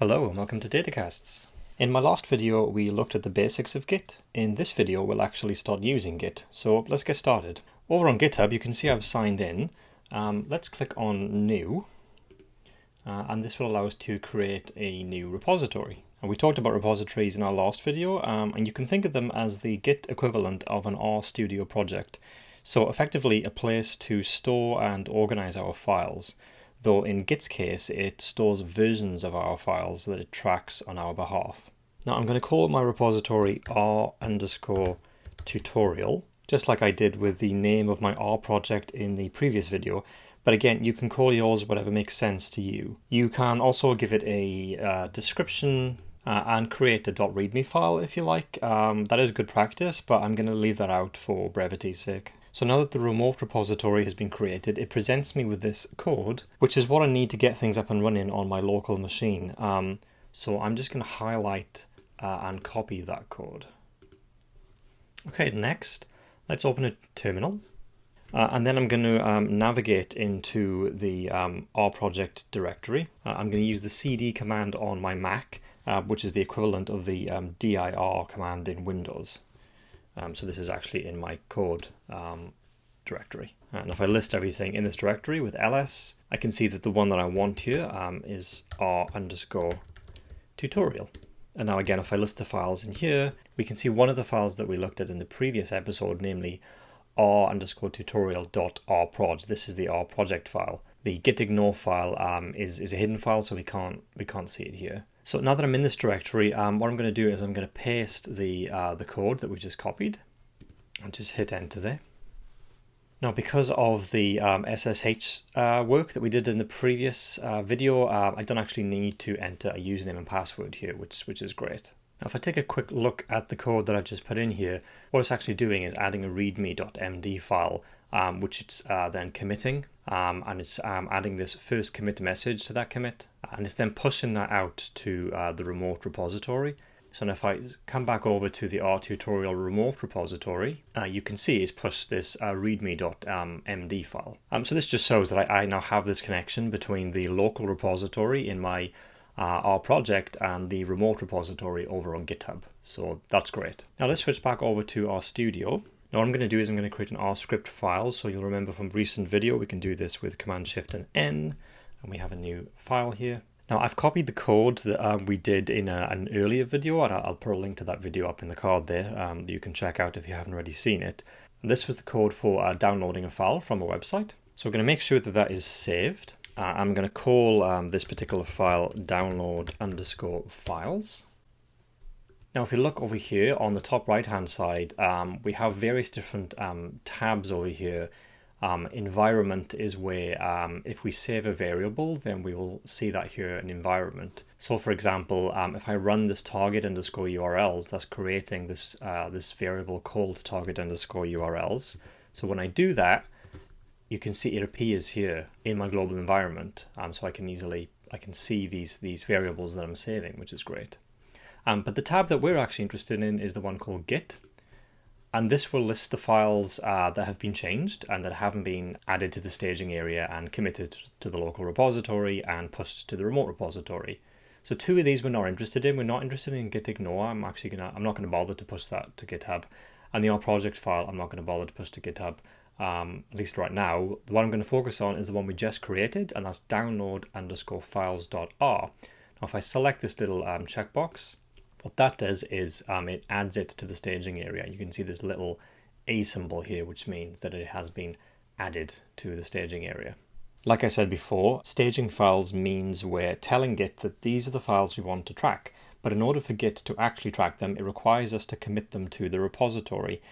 Hello and welcome to Datacasts. In my last video we looked at the basics of Git. In this video we'll actually start using Git, so let's get started. Over on GitHub you can see I've signed in. Let's click on New, and this will allow us to create a new repository. And we talked about repositories in our last video, and you can think of them as the Git equivalent of an RStudio project. So effectively a place to store and organize our files. Though in Git's case, it stores versions of our files that it tracks on our behalf. Now I'm going to call my repository r_tutorial, just like I did with the name of my R project in the previous video. But again, you can call yours whatever makes sense to you. You can also give it a description and create a .readme file if you like. That is good practice, but I'm going to leave that out for brevity's sake. So now that the remote repository has been created, it presents me with this code, which is what I need to get things up and running on my local machine. So I'm just going to highlight and copy that code. Okay, next, let's open a terminal. And then I'm going to navigate into the R project directory. I'm going to use the cd command on my Mac, which is the equivalent of the dir command in Windows. So this is actually in my code directory. And if I list everything in this directory with ls, I can see that the one that I want here is r_tutorial. And now again, if I list the files in here, we can see one of the files that we looked at in the previous episode, namely r_tutorial.rproj. This is the R project file. The gitignore file is a hidden file, so we can't see it here. So now that I'm in this directory, what I'm going to do is I'm going to paste the code that we just copied and just hit enter there. Now, because of the SSH work that we did in the previous video, I don't actually need to enter a username and password here, which is great. Now, if I take a quick look at the code that I've just put in here, what it's actually doing is adding a readme.md file, which it's then committing, and it's adding this first commit message to that commit, and it's then pushing that out to the remote repository. So now if I come back over to the R_tutorial remote repository, you can see it's pushed this readme.md file. So this just shows that I now have this connection between the local repository in my R project and the remote repository over on GitHub. So that's great. Now let's switch back over to RStudio. Now what I'm going to do is I'm going to create an R script file. So you'll remember from recent video, we can do this with Command Shift and N, and we have a new file here. Now I've copied the code that we did in an earlier video, and I'll put a link to that video up in the card there that you can check out if you haven't already seen it. And this was the code for downloading a file from a website. So we're going to make sure that that is saved. I'm going to call this particular file download_files. Now if you look over here on the top right hand side, we have various different tabs over here. Environment is where if we save a variable, then we will see that here in environment. So for example, if I run this target_urls, that's creating this this variable called target_urls. So when I do that, you can see it appears here in my global environment. So I can see these variables that I'm saving, which is great. But the tab that we're actually interested in is the one called Git. And this will list the files that have been changed and that haven't been added to the staging area and committed to the local repository and pushed to the remote repository. So two of these we're not interested in. We're not interested in gitignore. I'm not going to bother to push that to GitHub. And the R project file, I'm not going to bother to push to GitHub, at least right now. The one I'm going to focus on is the one we just created, and that's download_files.r. Now if I select this little checkbox, what that does is it adds it to the staging area. You can see this little A symbol here, which means that it has been added to the staging area. Like I said before, staging files means we're telling Git that these are the files we want to track. But in order for Git to actually track them, it requires us to commit them to the repository.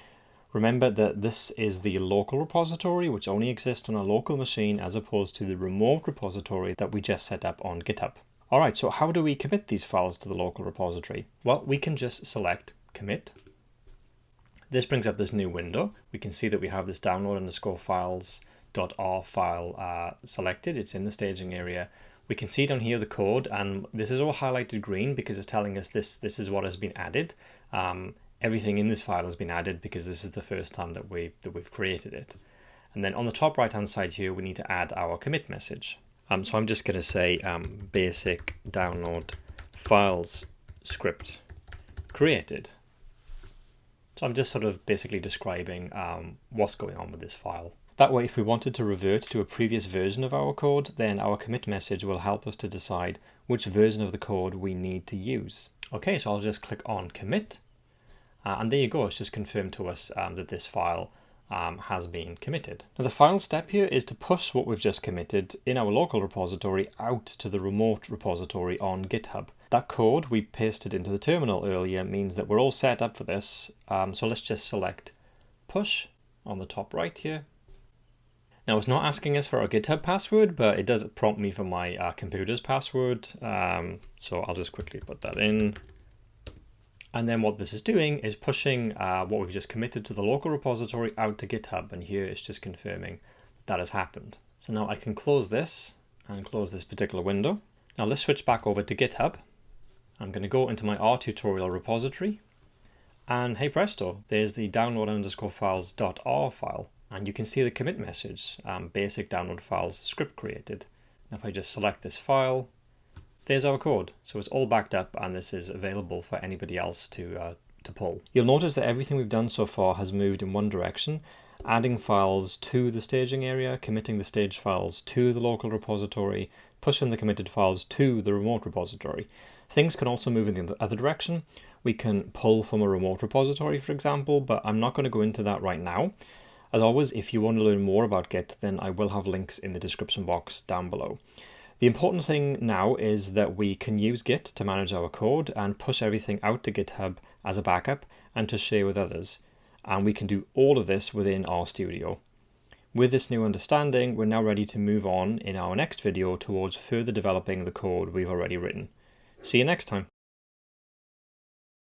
Remember that this is the local repository, which only exists on a local machine, as opposed to the remote repository that we just set up on GitHub. Alright, so how do we commit these files to the local repository? Well, we can just select commit. This brings up this new window. We can see that we have this download_files.r file selected. It's in the staging area. We can see down here the code, and this is all highlighted green because it's telling us this is what has been added. Everything in this file has been added because this is the first time that we've created it. And then on the top right hand side here, we need to add our commit message. So I'm just going to say basic download files script created. So I'm just sort of basically describing what's going on with this file. That way, if we wanted to revert to a previous version of our code, then our commit message will help us to decide which version of the code we need to use. Okay, so I'll just click on commit, and there you go. It's just confirmed to us that this file has been committed. Now the final step here is to push what we've just committed in our local repository out to the remote repository on GitHub. That code we pasted into the terminal earlier means that we're all set up for this. So let's just select push on the top right here. Now it's not asking us for our GitHub password, but it does prompt me for my computer's password. So I'll just quickly put that in. And then what this is doing is pushing what we've just committed to the local repository out to GitHub. And here it's just confirming that has happened. So now I can close this and close this particular window. Now let's switch back over to GitHub. I'm going to go into my R tutorial repository. And hey presto, there's the download_files.r file. And you can see the commit message, basic download files script created. Now if I just select this file, there's our code. So it's all backed up and this is available for anybody else to pull. You'll notice that everything we've done so far has moved in one direction, adding files to the staging area, committing the stage files to the local repository, pushing the committed files to the remote repository. Things can also move in the other direction. We can pull from a remote repository, for example, but I'm not going to go into that right now. As always, if you want to learn more about Git, then I will have links in the description box down below. The important thing now is that we can use Git to manage our code and push everything out to GitHub as a backup and to share with others. And we can do all of this within RStudio. With this new understanding, we're now ready to move on in our next video towards further developing the code we've already written. See you next time.